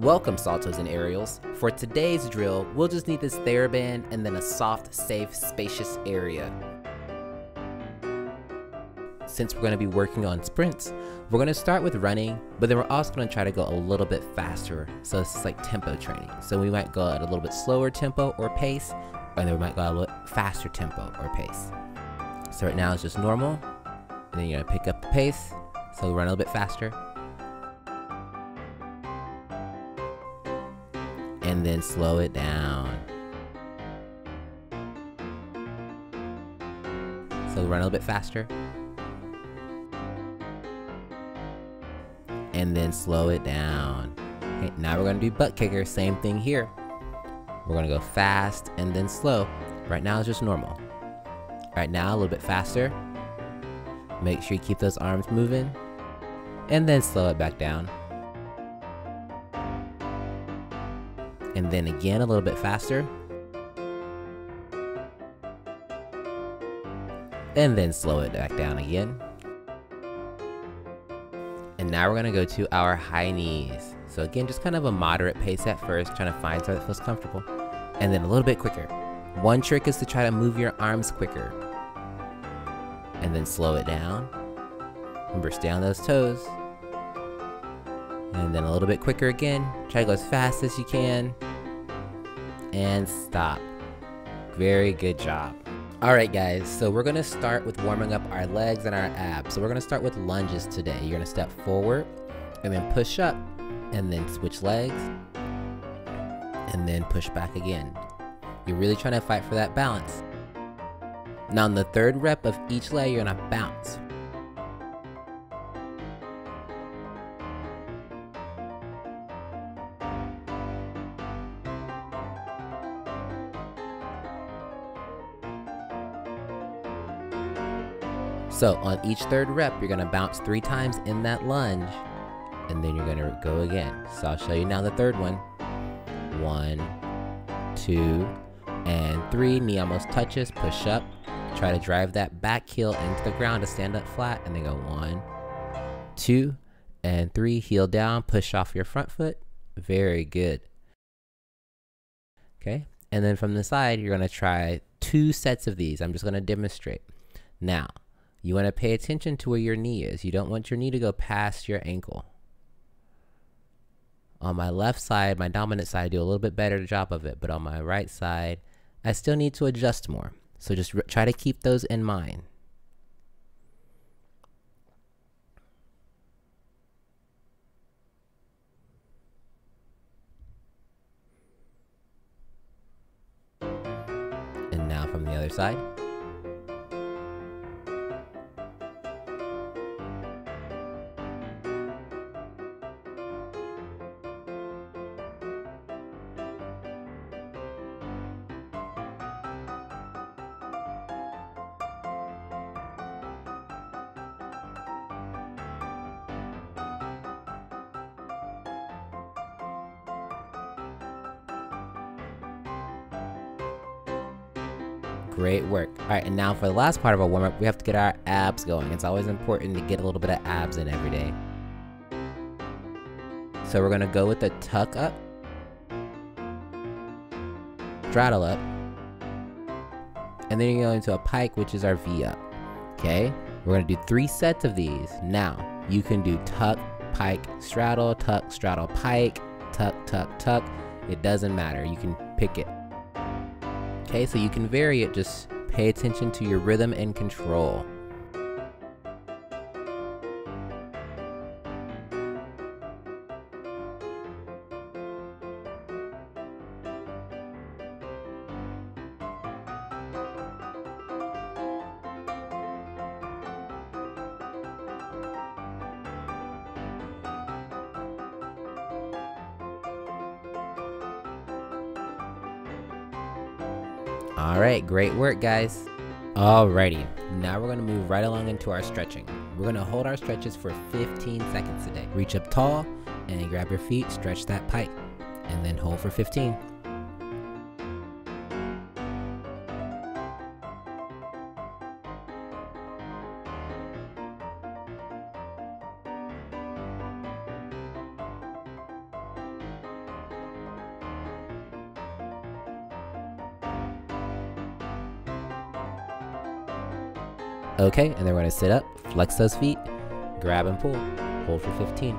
Welcome, Saltos and Aerials. For today's drill, we'll just need this TheraBand and then a soft, safe, spacious area. Since we're going to be working on sprints, we're going to start with running, but then we're also going to try to go a little bit faster. So this is like tempo training. So we might go at a little bit slower tempo or pace, and then we might go at a little faster tempo or pace. So right now it's just normal, and then you're going to pick up the pace, so we run a little bit faster. And then slow it down. So run a little bit faster. And then slow it down. Okay, now we're gonna do butt kicker, same thing here. We're gonna go fast and then slow. Right now it's just normal. Right now a little bit faster. Make sure you keep those arms moving. And then slow it back down. And then again a little bit faster. And then slow it back down again. And now we're gonna go to our high knees. So again, just kind of a moderate pace at first, trying to find something that feels comfortable. And then a little bit quicker. One trick is to try to move your arms quicker. And then slow it down. Remember, stay on those toes. And then a little bit quicker again. Try to go as fast as you can. And stop. Very good job. Alright guys, so we're going to start with warming up our legs and our abs. So we're going to start with lunges today. You're going to step forward, and then push up, and then switch legs, and then push back again. You're really trying to fight for that balance. Now on the third rep of each leg, you're going to bounce. So on each third rep, you're gonna bounce 3 times in that lunge, and then you're gonna go again. So I'll show you now the third one. 1, 2, and 3. Knee almost touches, push up. Try to drive that back heel into the ground to stand up flat, and then go 1, 2, and 3. Heel down, push off your front foot. Very good. Okay, and then from the side, you're gonna try 2 sets of these. I'm just gonna demonstrate. Now, you want to pay attention to where your knee is. You don't want your knee to go past your ankle. On my left side, my dominant side, I do a little bit better job of it, but on my right side, I still need to adjust more. So just try to keep those in mind. And now from the other side. Great work. All right, and now for the last part of our warm-up, we have to get our abs going. It's always important to get a little bit of abs in every day. So we're gonna go with the tuck up, straddle up, and then you're going into a pike, which is our V up. Okay, we're gonna do 3 sets of these. Now, you can do tuck, pike, straddle, pike, tuck, tuck, tuck. It doesn't matter, you can pick it. Okay, so you can vary it, just pay attention to your rhythm and control. Alright, great work guys. Alrighty, now we're going to move right along into our stretching. We're going to hold our stretches for 15 seconds today. Reach up tall and grab your feet, stretch that pike, and then hold for 15. Okay, and then we're gonna sit up, flex those feet, grab and pull, hold for 15.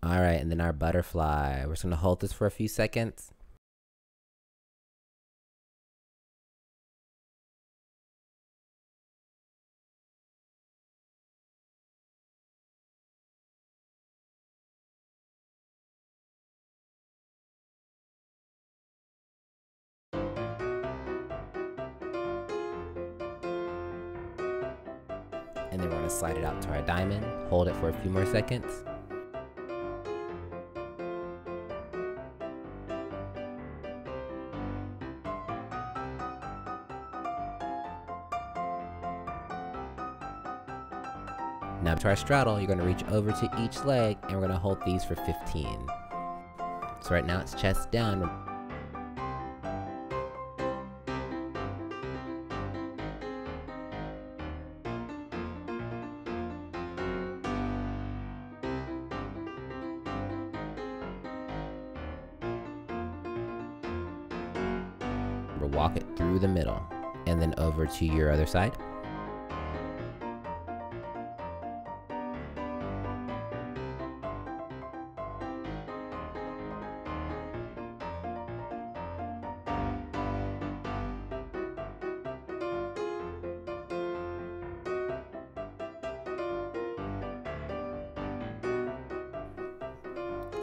All right, and then our butterfly. We're just gonna hold this for a few seconds. And then we're gonna slide it out to our diamond, hold it for a few more seconds. Now to our straddle, you're gonna reach over to each leg and we're gonna hold these for 15. So right now it's chest down. We'll walk it through the middle and then over to your other side.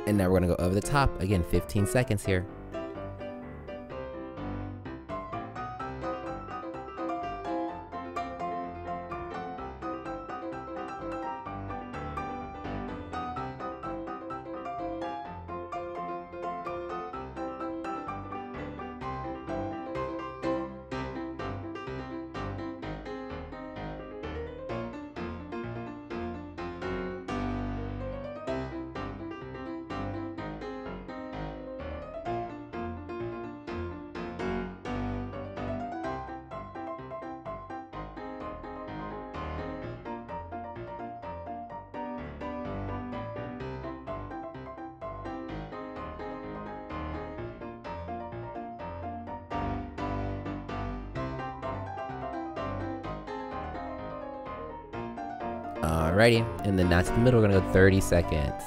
And now we're gonna go over the top, again, 15 seconds here. Alrighty, and then that's the middle, we're gonna go 30 seconds.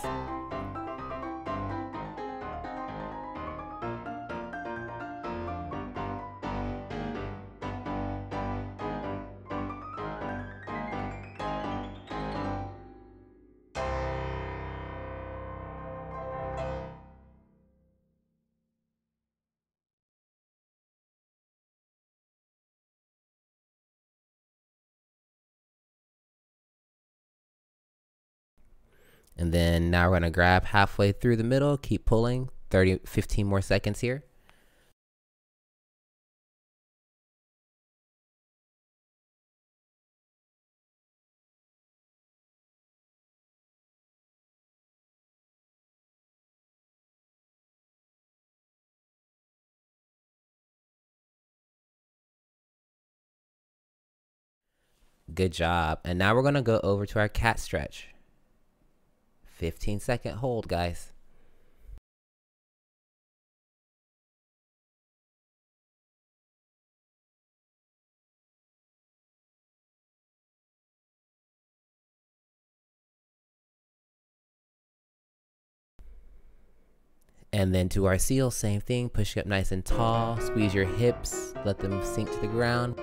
And then now we're gonna grab halfway through the middle, keep pulling, 15 more seconds here. Good job. And now we're gonna go over to our cat stretch. 15-second hold, guys. And then to our seal, same thing, push up nice and tall, squeeze your hips, let them sink to the ground.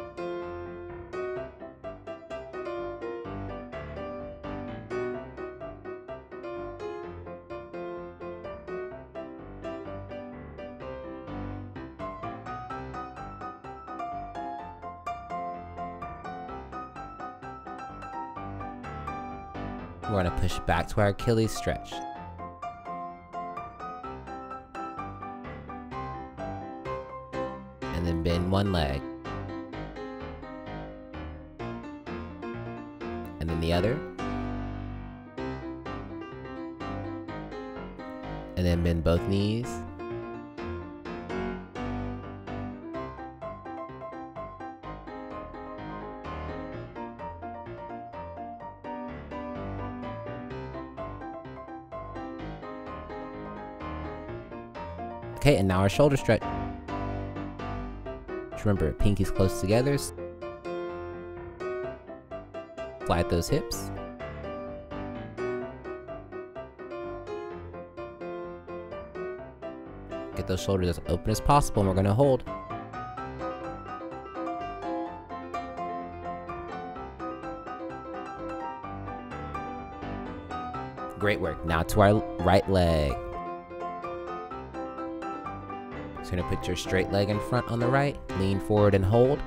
We're gonna push back to our Achilles stretch. And then bend one leg. And then the other. and then bend both knees. Okay, and now our shoulder stretch. Remember, pinkies close together. Slide those hips. Get those shoulders as open as possible, and we're gonna hold. Great work. Now to our right leg. So you're gonna put your straight leg in front on the right, lean forward and hold.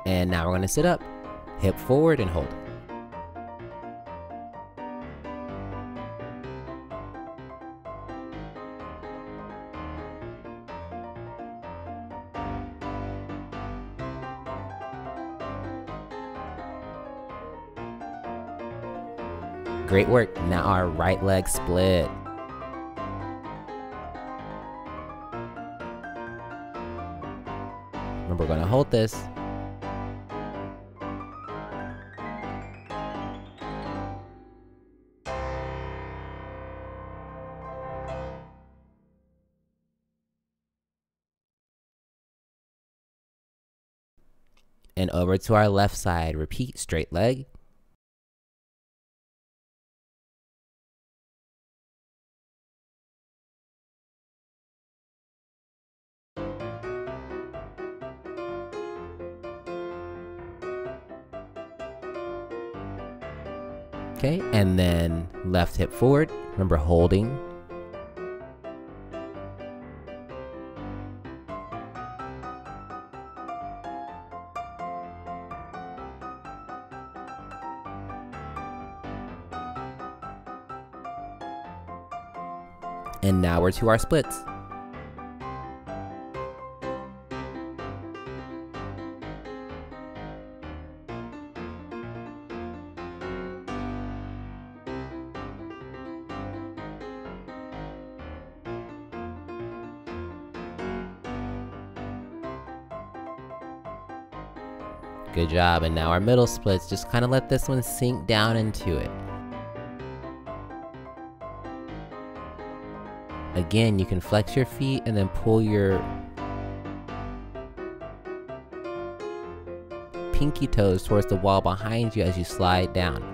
And now we're gonna sit up, hip forward and hold. Great work. Now our right leg split. Remember, we're gonna hold this. And over to our left side. Repeat, straight leg. Okay, and then left hip forward. Remember, holding. And now we're to our splits. Good job, and now our middle splits. Just kind of let this one sink down into it. Again, you can flex your feet and then pull your pinky toes towards the wall behind you as you slide down.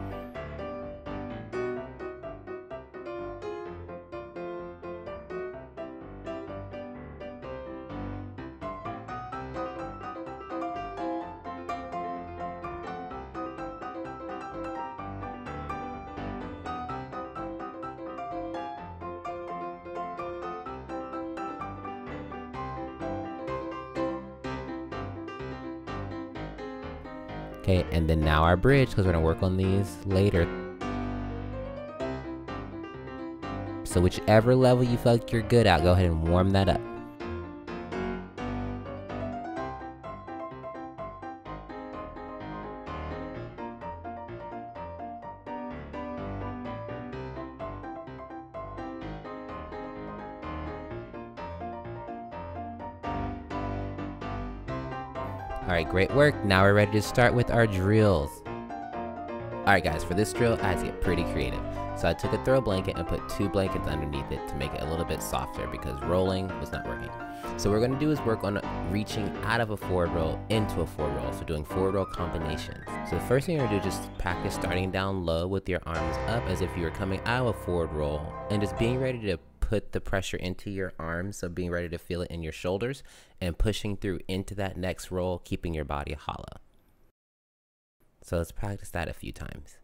Okay, and then now our bridge, because we're gonna work on these later. So whichever level you feel like you're good at, go ahead and warm that up. Alright, great work. Now we're ready to start with our drills. Alright guys, for this drill, I had to get pretty creative. So I took a throw blanket and put 2 blankets underneath it to make it a little bit softer because rolling was not working. So what we're going to do is work on reaching out of a forward roll into a forward roll. So doing forward roll combinations. So the first thing you're going to do is just practice starting down low with your arms up as if you were coming out of a forward roll and just being ready to put the pressure into your arms, so being ready to feel it in your shoulders and pushing through into that next roll, keeping your body hollow. So let's practice that a few times.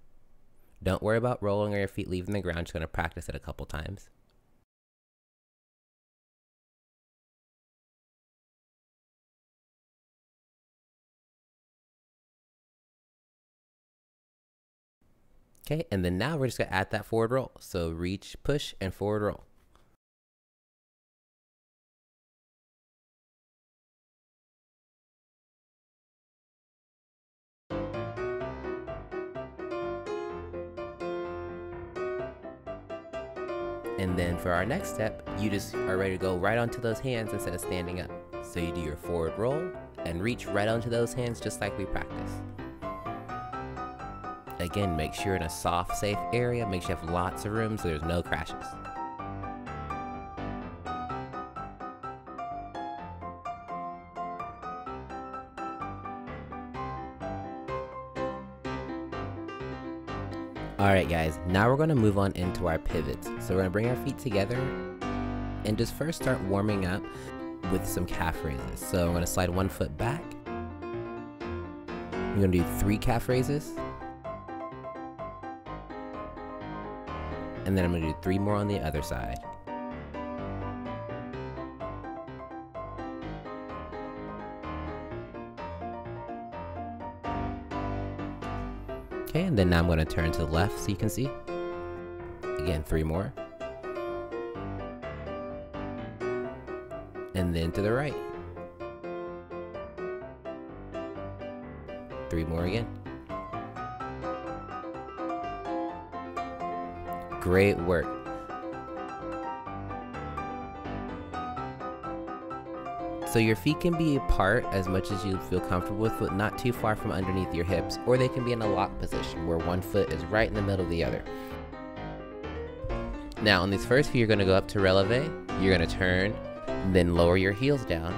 Don't worry about rolling or your feet leaving the ground, just going to practice it a couple times. Okay, and then now we're just going to add that forward roll. So reach, push, and forward roll. And then for our next step, you just are ready to go right onto those hands instead of standing up. So you do your forward roll and reach right onto those hands just like we practiced. Again, make sure you're in a soft, safe area. Make sure you have lots of room so there's no crashes. Alright guys, now we're going to move on into our pivots. So we're going to bring our feet together and just first start warming up with some calf raises. So I'm going to slide one foot back. I'm going to do 3 calf raises. And then I'm going to do 3 more on the other side. Okay, and then now I'm going to turn to the left so you can see. Again, 3 more. And then to the right. 3 more again. Great work. So your feet can be apart as much as you feel comfortable with, but not too far from underneath your hips, or they can be in a lock position where one foot is right in the middle of the other. Now on these first few, you're going to go up to releve, you're going to turn, then lower your heels down,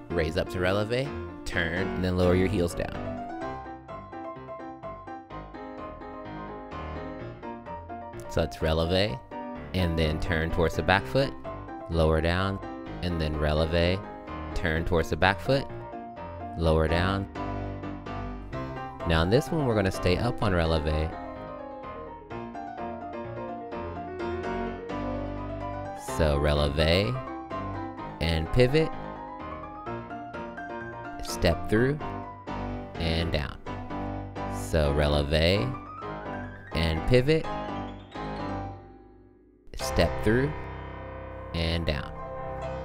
raise up to releve, turn, and then lower your heels down. So it's releve, and then turn towards the back foot, lower down, and then releve, turn towards the back foot, lower down. Now on this one, we're going to stay up on releve. So releve, and pivot, step through, and down. So releve, and pivot, step through, and down.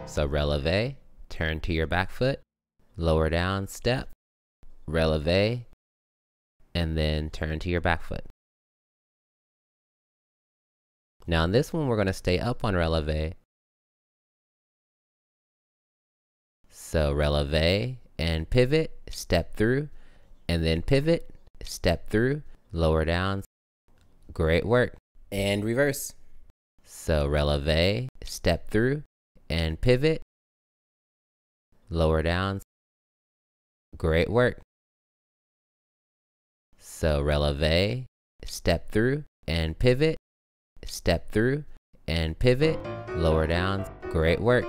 So releve, turn to your back foot, lower down, step, releve, and then turn to your back foot. Now on this one, we're going to stay up on releve. So releve and pivot, step through, and then pivot, step through, lower down. Great work. And reverse. So releve, step through, and pivot, lower down. Great work. So releve, step through, and pivot, step through, and pivot, lower down. Great work.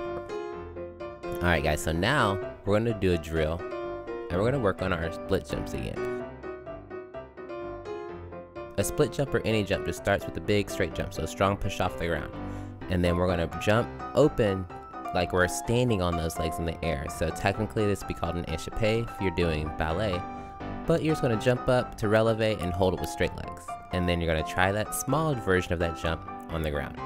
Alright guys, so now we're going to do a drill, and we're going to work on our split jumps again. A split jump or any jump just starts with a big straight jump, so a strong push off the ground. And then we're going to jump open like we're standing on those legs in the air. So technically this would be called an échappé if you're doing ballet, but you're just going to jump up to releve and hold it with straight legs. And then you're going to try that small version of that jump on the ground.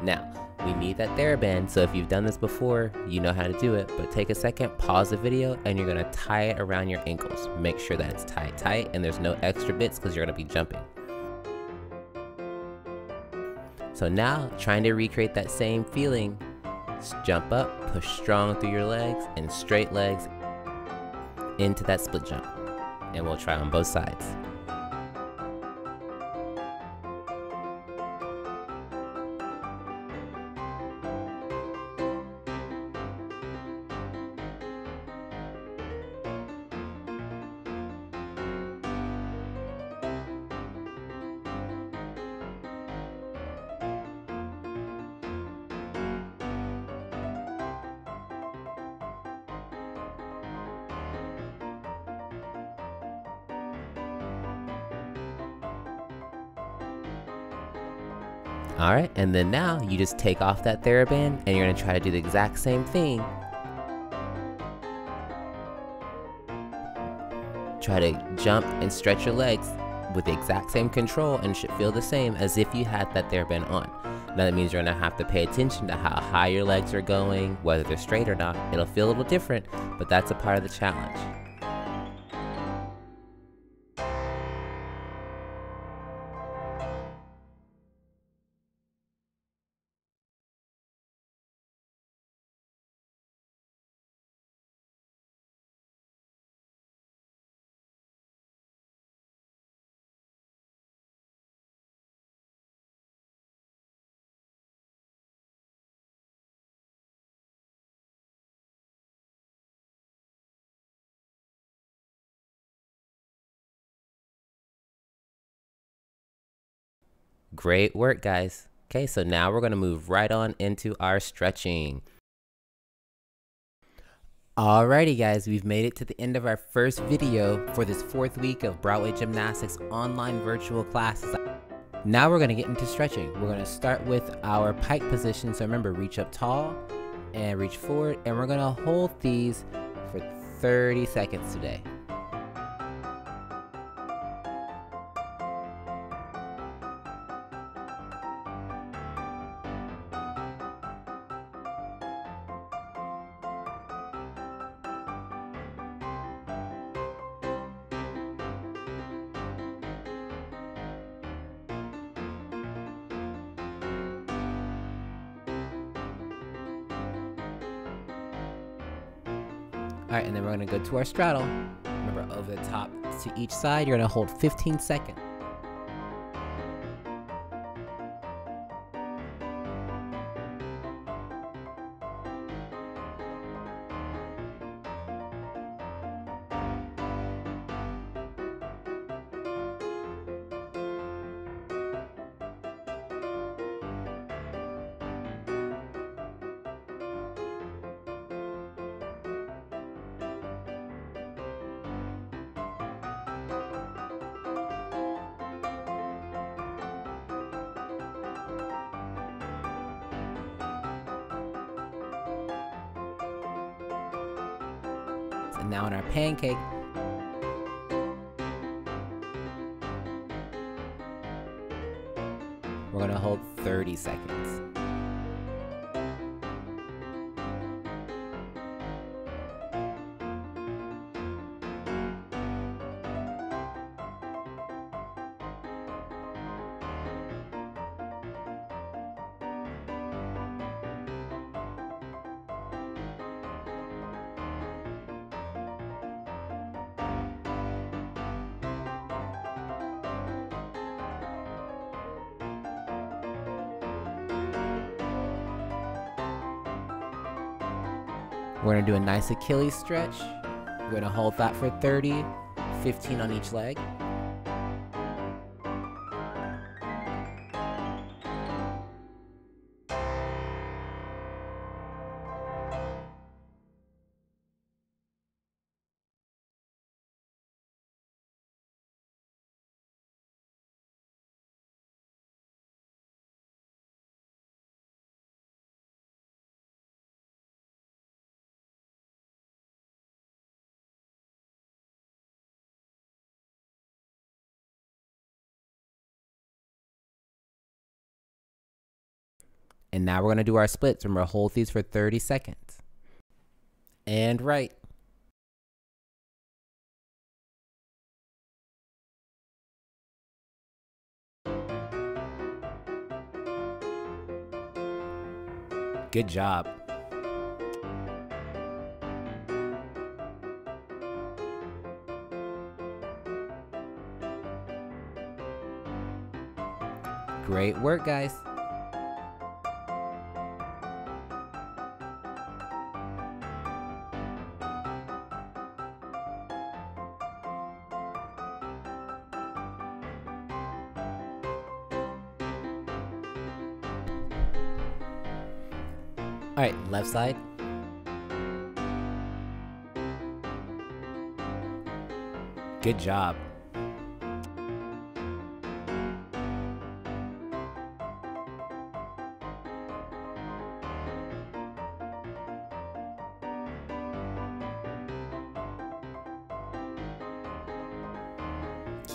Now, we need that TheraBand, so if you've done this before, you know how to do it, but take a second, pause the video, and you're gonna tie it around your ankles. Make sure that it's tied tight and there's no extra bits because you're gonna be jumping. So now, trying to recreate that same feeling, just jump up, push strong through your legs, and straight legs into that split jump. And we'll try on both sides. All right, and then now you just take off that TheraBand and you're gonna try to do the exact same thing. Try to jump and stretch your legs with the exact same control, and it should feel the same as if you had that TheraBand on. Now that means you're gonna have to pay attention to how high your legs are going, whether they're straight or not. It'll feel a little different, but that's a part of the challenge. Great work, guys. Okay, so now we're gonna move right on into our stretching. Alrighty guys, we've made it to the end of our first video for this 4th week of Broadway Gymnastics online virtual classes. Now we're gonna get into stretching. We're gonna start with our pike position. So remember, reach up tall and reach forward, and we're gonna hold these for 30 seconds today. All right, and then we're gonna go to our straddle. Remember, over the top to each side, you're gonna hold 15 seconds. And now in our pancake, we're gonna hold 30 seconds. We're gonna do a nice Achilles stretch. We're gonna hold that for 30, 15 on each leg. And now we're gonna do our splits, and we're gonna hold these for 30 seconds. And right. Good job. Great work, guys. All right, left side. Good job.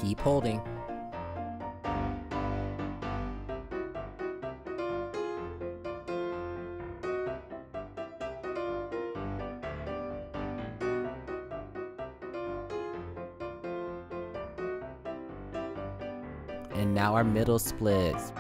Keep holding. And now our middle splits.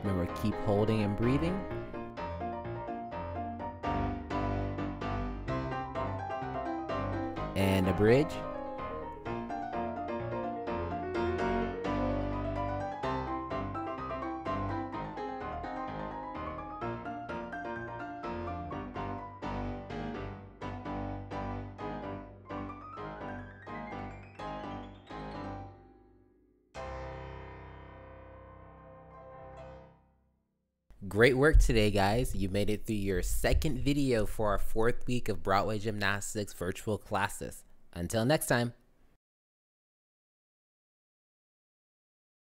Remember, keep holding and breathing. And a bridge. Great work today, guys. You made it through your second video for our 4th week of Broadway Gymnastics virtual classes. Until next time.